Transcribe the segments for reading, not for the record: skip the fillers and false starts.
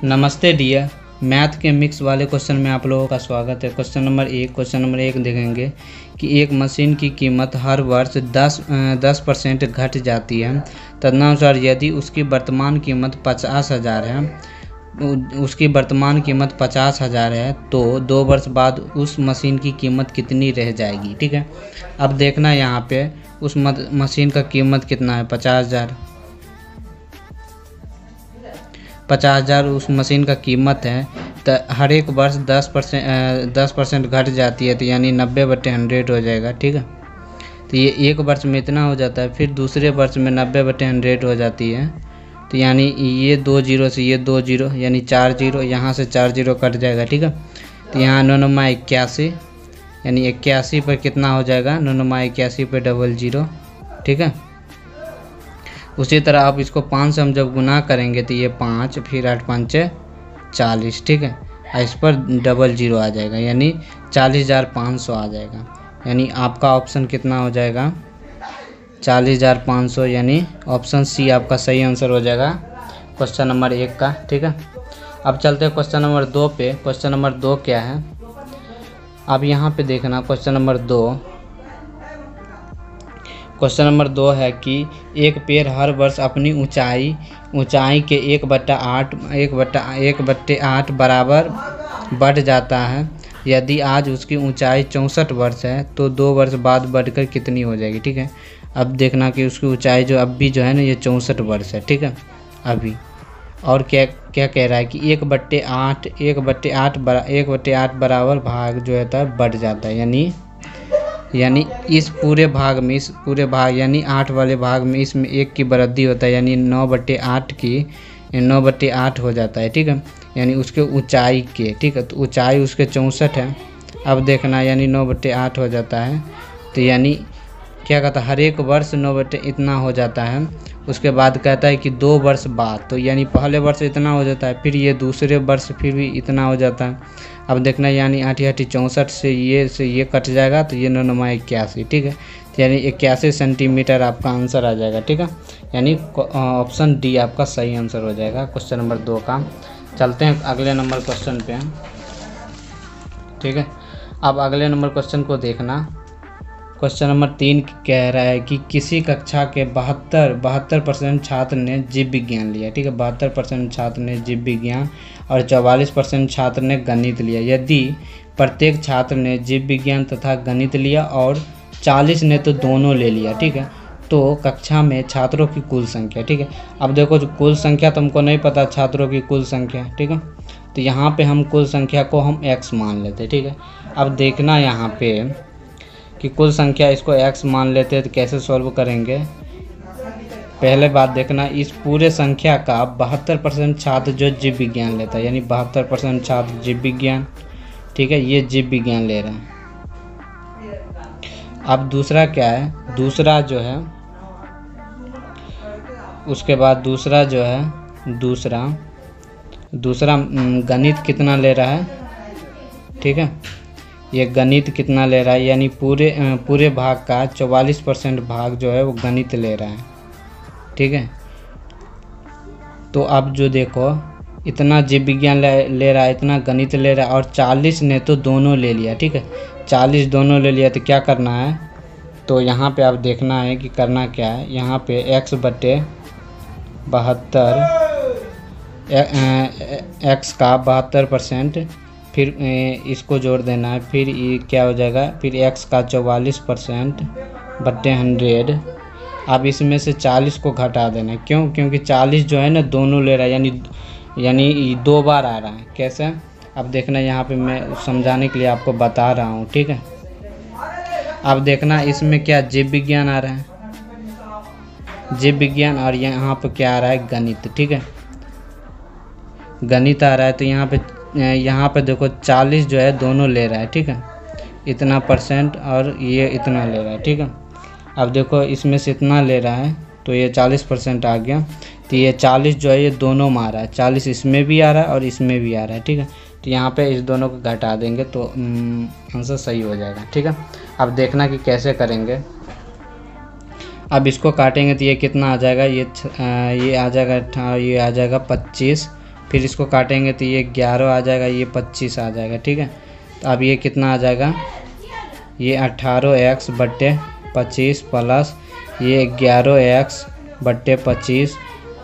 नमस्ते dear, math के mix वाले क्वेश्चन में आप लोगों का स्वागत है। क्वेश्चन नंबर एक देखेंगे कि एक मशीन की कीमत हर वर्ष 10% घट जाती है। तदनुसार यदि उसकी वर्तमान कीमत 50,000 है, तो 2 वर्ष बाद उस मशीन की कीमत कितनी रह जाएगी। ठीक है, अब देखना यहाँ पे उस मशीन का कीमत कितना है, 50,000 उस मशीन का कीमत है। तो हर एक वर्ष 10% घट जाती है, तो यानी 90/100 हो जाएगा। ठीक है, तो ये एक वर्ष में इतना हो जाता है। फिर दूसरे वर्ष में 90/100 हो जाती है, तो यानी ये 2 जीरो से ये 2 जीरो, यानी 4 जीरो, यहाँ से 4 जीरो कट जाएगा। ठीक है, तो यहाँ 9 81, यानी 81 पर कितना हो जाएगा, 9 81 पर 00। ठीक है, उसी तरह आप इसको 5 से हम जब गुना करेंगे तो ये 5, फिर 8 5 40। ठीक है, इस पर 00 आ जाएगा, यानी 40,500 आ जाएगा। यानी आपका ऑप्शन कितना हो जाएगा, 40,500, यानी ऑप्शन सी आपका सही आंसर हो जाएगा क्वेश्चन नंबर 1 का। ठीक है, अब चलते हैं क्वेश्चन नंबर 2 पे। क्वेश्चन नंबर 2 क्या है, अब यहाँ पे देखना। क्वेश्चन नंबर 2 है कि एक पेड़ हर वर्ष अपनी ऊंचाई के 1/8 बराबर बढ़ जाता है। यदि आज उसकी ऊंचाई 64 वर्ष है, तो 2 वर्ष बाद बढ़कर कितनी हो जाएगी। ठीक है, अब देखना कि उसकी ऊंचाई जो अभी जो है ना, ये 64 वर्ष है। ठीक है, अभी और क्या कह रहा है कि 1/8 बराबर भाग जो है बढ़ जाता है। यानी इस पूरे भाग यानी 8 वाले भाग में इसमें 1 की वृद्धि होता है, यानी 9/8 हो जाता है। ठीक है, यानी उसके ऊंचाई के। ठीक है, तो ऊंचाई उसके 64 है। अब देखना, यानी 9/8 हो जाता है, तो यानी क्या कहता है, हर एक वर्ष 9 इतना हो जाता है। उसके बाद कहता है कि 2 वर्ष बाद, तो यानी पहले वर्ष इतना हो जाता है, फिर ये दूसरे वर्ष फिर भी इतना हो जाता है। अब देखना, यानी 8 8 64 से ये कट जाएगा, तो ये 9 81। ठीक है, तो यानी 81 सेंटीमीटर आपका आंसर आ जाएगा। ठीक है, यानी ऑप्शन डी आपका सही आंसर हो जाएगा क्वेश्चन नंबर 2 का। चलते हैं अगले नंबर क्वेश्चन पे। ठीक है, अब अगले नंबर क्वेश्चन को देखना। क्वेश्चन नंबर 3 कह रहा है कि किसी कक्षा के 72% छात्र ने जीव विज्ञान लिया। ठीक है, 72% छात्र ने जीव विज्ञान और 44% छात्र ने गणित लिया। यदि प्रत्येक छात्र ने जीव विज्ञान तथा गणित लिया और 40 ने तो दोनों ले लिया, ठीक है, तो कक्षा में छात्रों की कुल संख्या। ठीक है, अब देखो जो कुल संख्या तुमको नहीं पता, छात्रों की कुल संख्या। ठीक है, तो यहाँ पे हम कुल संख्या को हम x मान लेते। ठीक है, अब देखना यहाँ पे कि कुल संख्या इसको x मान लेते हैं, तो कैसे सॉल्व करेंगे। पहले बात देखना, इस पूरे संख्या का 72% छात्र जो जीव विज्ञान लेता है, यानी 72% छात्र जीव विज्ञान। ठीक है, ये जीव विज्ञान ले रहे हैं। अब दूसरा क्या है, दूसरा गणित कितना ले रहा है। ठीक है, ये गणित कितना ले रहा है, यानी पूरे भाग का 44% भाग जो है वो गणित ले रहा है। ठीक है, तो अब जो देखो, इतना जीव विज्ञान ले रहा है, इतना गणित ले रहा है, और 40 ने तो दोनों ले लिया। ठीक है, 40 दोनों ले लिया, तो क्या करना है, तो यहाँ पे आप देखना है कि करना क्या है। यहाँ पे x/72 x का 72%, फिर इसको जोड़ देना है, फिर ये क्या हो जाएगा, फिर x का 44%/100। अब इसमें से 40 को घटा देना है। क्यों, क्योंकि 40 जो है ना दोनों ले रहा है, यानी 2 बार आ रहा है। कैसे, अब देखना, यहाँ पे मैं समझाने के लिए आपको बता रहा हूँ। ठीक है, अब देखना, इसमें क्या जीव विज्ञान आ रहा है, जीव विज्ञान, और यहाँ पे क्या आ रहा है, गणित। ठीक है, गणित आ रहा है, तो यहाँ पे देखो 40 जो है दोनों ले रहा है। ठीक है, इतना % और ये इतना ले रहा है। ठीक है, अब देखो इसमें से इतना ले रहा है, तो ये 40% आ गया, तो ये 40 जो है ये दोनों में आ रहा है, 40 इसमें भी आ रहा है और इसमें भी आ रहा है। ठीक है, तो यहाँ पे इस दोनों को घटा देंगे तो आंसर सही हो जाएगा। ठीक है, अब देखना कि कैसे करेंगे। अब इसको काटेंगे तो ये कितना आ जाएगा, ये आ जाएगा, ये आ जाएगा 25। फिर इसको काटेंगे तो ये 11 आ जाएगा, ये 25 आ जाएगा, ठीक है। तो अब ये कितना आ जाएगा, ये 18x बट्टे 25 प्लस ये 11x बट्टे 25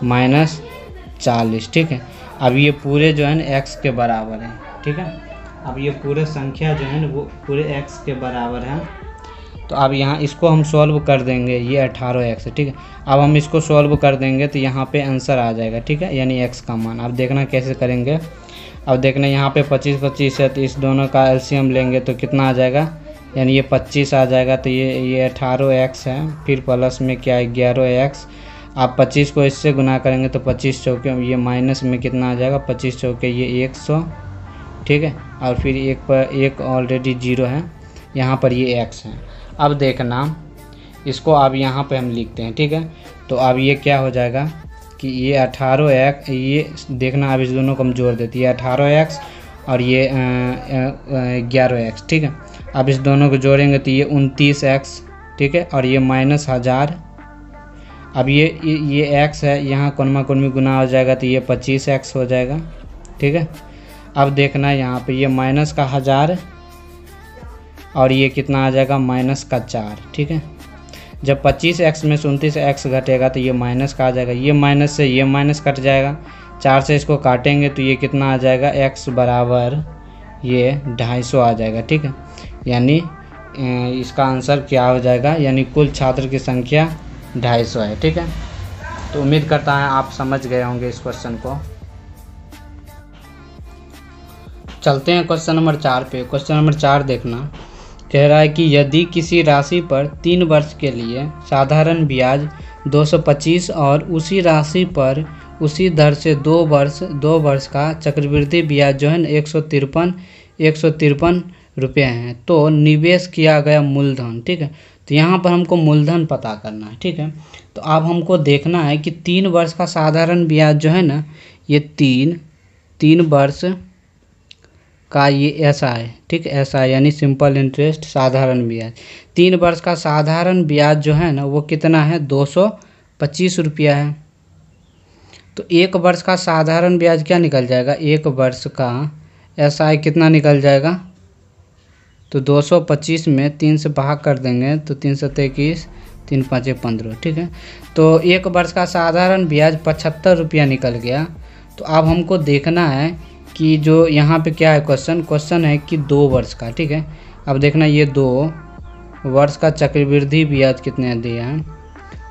माइनस 40, ठीक है। अब ये पूरे जो है ना x के बराबर है, ठीक है। अब ये पूरे संख्या जो है ना वो पूरे x के बराबर है। तो अब यहाँ इसको हम सॉल्व कर देंगे, ये 18x है, ठीक है। अब हम इसको सॉल्व कर देंगे तो यहाँ पे आंसर आ जाएगा, ठीक है, यानी x का मान। अब देखना कैसे करेंगे। अब देखना यहाँ पे 25 है, तो इस दोनों का एलसीएम लेंगे तो कितना आ जाएगा, यानी ये 25 आ जाएगा। तो ये 18x है, फिर प्लस में क्या है 11x। आप 25 को इससे गुना करेंगे तो 25 चौके ये माइनस में कितना आ जाएगा, 25 चौके ये 100, ठीक है। और फिर एक पर एक ऑलरेडी 0 है, यहाँ पर ये x है। अब देखना इसको अब यहाँ पे हम लिखते हैं, ठीक है। तो अब ये क्या हो जाएगा कि ये 18x, ये देखना अब इस दोनों को हम जोड़ देते हैं, ये 18x और ये 11x, ठीक है। अब इस दोनों को जोड़ेंगे तो ये 29x, ठीक है, और ये माइनस 1000। अब ये x है, यहाँ कोनमा कोनमी गुना हो जाएगा तो ये 25x हो जाएगा, ठीक है। अब देखना यहाँ पे ये माइनस का 1000 और ये कितना आ जाएगा, माइनस का 4, ठीक है। जब 25x में से 29x घटेगा तो ये माइनस का आ जाएगा, ये माइनस से ये माइनस कट जाएगा, 4 से इसको काटेंगे तो ये कितना आ जाएगा, x बराबर ये 250 आ जाएगा, ठीक है। यानी इसका आंसर क्या हो जाएगा, यानी कुल छात्र की संख्या 250 है, ठीक है। तो उम्मीद करता है आप समझ गए होंगे इस क्वेश्चन को। चलते हैं क्वेश्चन नंबर 4 पे। क्वेश्चन नंबर 4 देखना, कह रहा है कि यदि किसी राशि पर 3 वर्ष के लिए साधारण ब्याज 225 और उसी राशि पर उसी दर से 2 वर्ष का चक्रवृद्धि ब्याज जो है ना 153 रुपये हैं, तो निवेश किया गया मूलधन, ठीक है। तो यहाँ पर हमको मूलधन पता करना है, ठीक है। तो अब हमको देखना है कि 3 वर्ष का साधारण ब्याज जो है ना, ये 3 वर्ष का ये ऐसा है, ठीक है, ऐसा है, यानी सिंपल इंटरेस्ट साधारण ब्याज। 3 वर्ष का साधारण ब्याज जो है ना वो कितना है, 225 रुपया है। तो 1 वर्ष का साधारण ब्याज क्या निकल जाएगा, 1 वर्ष का ऐसा है कितना निकल जाएगा, तो 225 में 3 से भाग कर देंगे तो 3 से 23, 3 5 15, ठीक है। तो 1 वर्ष का साधारण ब्याज 75 रुपया निकल गया। तो अब हमको देखना है कि जो यहाँ पे क्या है, क्वेश्चन है कि 2 वर्ष का, ठीक है। अब देखना ये 2 वर्ष का चक्रवृद्धि ब्याज कितने दिया है,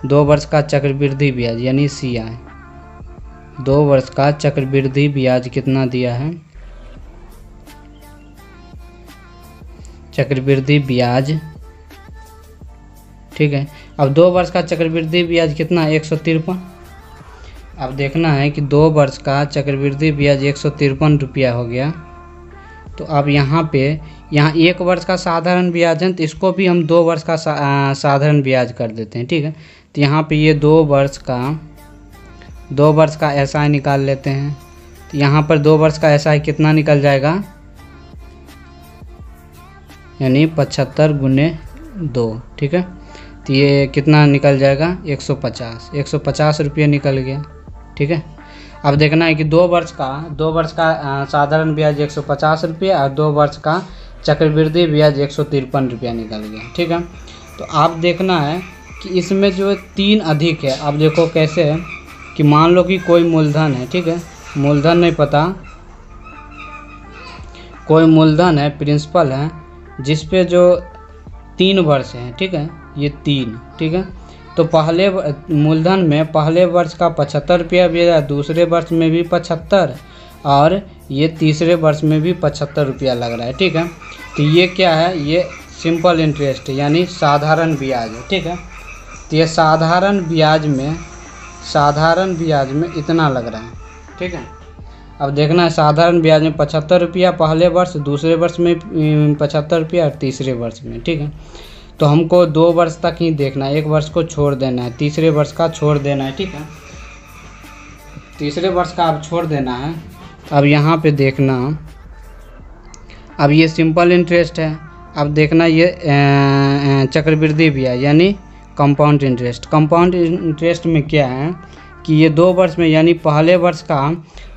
2 वर्ष का चक्रवृद्धि ब्याज यानी CI, 2 वर्ष का चक्रवृद्धि ब्याज कितना दिया है, चक्रवृद्धि ब्याज, ठीक है। अब 2 वर्ष का चक्रवृद्धि ब्याज कितना, 153। अब देखना है कि 2 वर्ष का चक्रवृद्धि ब्याज 153 रुपया हो गया। तो अब यहाँ पे 1 वर्ष का साधारण ब्याज है, तो इसको भी हम 2 वर्ष का साधारण ब्याज कर देते हैं, ठीक है। तो यहाँ पे ये 2 वर्ष का SI निकाल लेते हैं। तो यहाँ पर 2 वर्ष का SI कितना निकल जाएगा, यानी 75 गुने 2, ठीक है। तो ये कितना निकल जाएगा, 150 रुपये निकल गया, ठीक है। अब देखना है कि 2 वर्ष का साधारण ब्याज 150 रुपये और 2 वर्ष का चक्रवृद्धि ब्याज 153 रुपया निकल गया, ठीक है। तो आप देखना है कि इसमें जो 3 अधिक है। अब देखो कैसे है कि मान लो कि कोई मूलधन है, ठीक है, मूलधन नहीं पता, कोई मूलधन है, प्रिंसिपल है, जिस पे जो 3 वर्ष हैं, ठीक है, ये 3, ठीक है। तो पहले मूलधन में पहले वर्ष का 75 रुपया ब्याज, दूसरे वर्ष में भी 75 और ये तीसरे वर्ष में भी 75 रुपया लग रहा है, ठीक है। तो ये क्या है, ये सिंपल इंटरेस्ट यानी साधारण ब्याज है, ठीक है। तो ये साधारण ब्याज में इतना लग रहा है, ठीक है। अब देखना है साधारण ब्याज में 75 रुपया पहले वर्ष, दूसरे वर्ष में 75 रुपया और तीसरे वर्ष में, ठीक है। तो हमको 2 वर्ष तक ही देखना है, 1 वर्ष को छोड़ देना है, तीसरे वर्ष का छोड़ देना है, ठीक है। तीसरे वर्ष का अब छोड़ देना है। अब यहाँ पे देखना, अब ये सिंपल इंटरेस्ट है। अब देखना ये चक्रवृद्धि ब्याज यानी कंपाउंड इंटरेस्ट। कंपाउंड इंटरेस्ट में क्या है कि ये 2 वर्ष में यानी पहले वर्ष का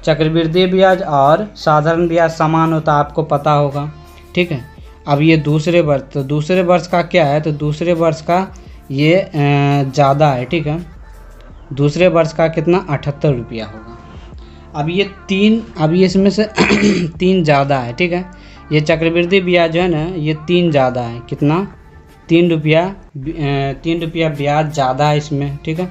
चक्रवृद्धि ब्याज और साधारण ब्याज समान होता है, आपको पता होगा, ठीक है। अब ये दूसरे वर्ष, तो दूसरे वर्ष का क्या है, तो दूसरे वर्ष का ये ज़्यादा है, ठीक है। दूसरे वर्ष का कितना 78 रुपया होगा। अब ये 3, अब ये इसमें से 3 ज़्यादा है, ठीक है। ये चक्रवृद्धि ब्याज जो है ना, ये 3 ज़्यादा है, कितना 3 रुपया ब्याज ज़्यादा है इसमें, ठीक है।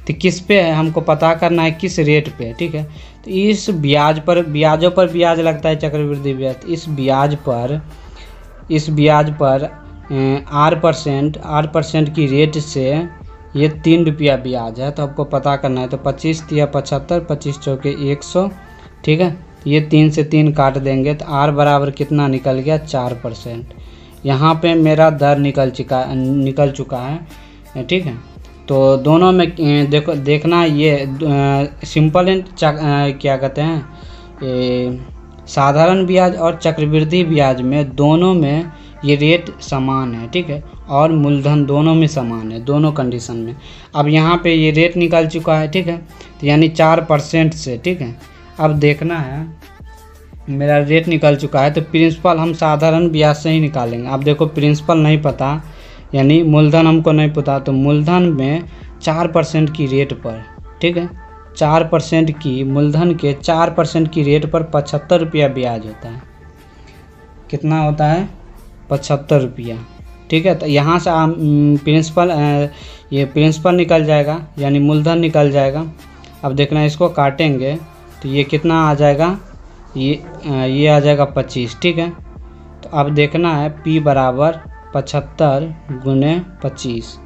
तो किस पे है हमको पता करना है, किस रेट पे, ठीक है। तो इस ब्याज पर, ब्याजों पर ब्याज लगता है चक्रवृद्धि ब्याज, तो इस ब्याज पर R% की रेट से ये 3 रुपया ब्याज है, तो आपको पता करना है। तो 25 तिया 75, 25 चौके 100, ठीक है। ये 3 से 3 काट देंगे तो R बराबर कितना निकल गया 4%। यहाँ पे मेरा दर निकल चुका है, ठीक है। तो दोनों में देखना ये सिंपल एंड क्या कहते हैं, साधारण ब्याज और चक्रवृद्धि ब्याज में दोनों में ये रेट समान है, ठीक है। और मूलधन दोनों में समान है, दोनों कंडीशन में। अब यहाँ पे ये रेट निकल चुका है, ठीक है। तो यानी 4% से, ठीक है। अब देखना है मेरा रेट निकल चुका है, तो प्रिंसिपल हम साधारण ब्याज से ही निकालेंगे। अब देखो प्रिंसिपल नहीं पता, यानी मूलधन हमको नहीं पता, तो मूलधन में 4% की रेट पर, ठीक है, 4% की, मूलधन के 4% की रेट पर 75 रुपया ब्याज होता है। कितना होता है 75 रुपया, ठीक है। तो यहाँ से ये प्रिंसिपल निकल जाएगा, यानी मूलधन निकल जाएगा। अब देखना इसको काटेंगे तो ये कितना आ जाएगा, ये आ जाएगा 25, ठीक है। तो अब देखना है P बराबर 75 गुने 25।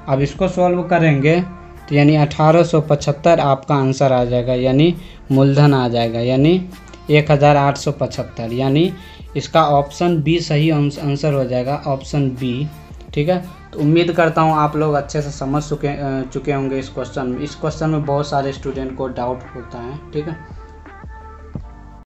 अब इसको सॉल्व करेंगे तो यानी 1875 आपका आंसर आ जाएगा, यानी मूलधन आ जाएगा, यानी 1875, यानी इसका ऑप्शन बी सही आंसर हो जाएगा, ऑप्शन बी, ठीक है। तो उम्मीद करता हूँ आप लोग अच्छे से समझ चुके होंगे इस क्वेश्चन में। इस क्वेश्चन में बहुत सारे स्टूडेंट को डाउट होता है, ठीक है।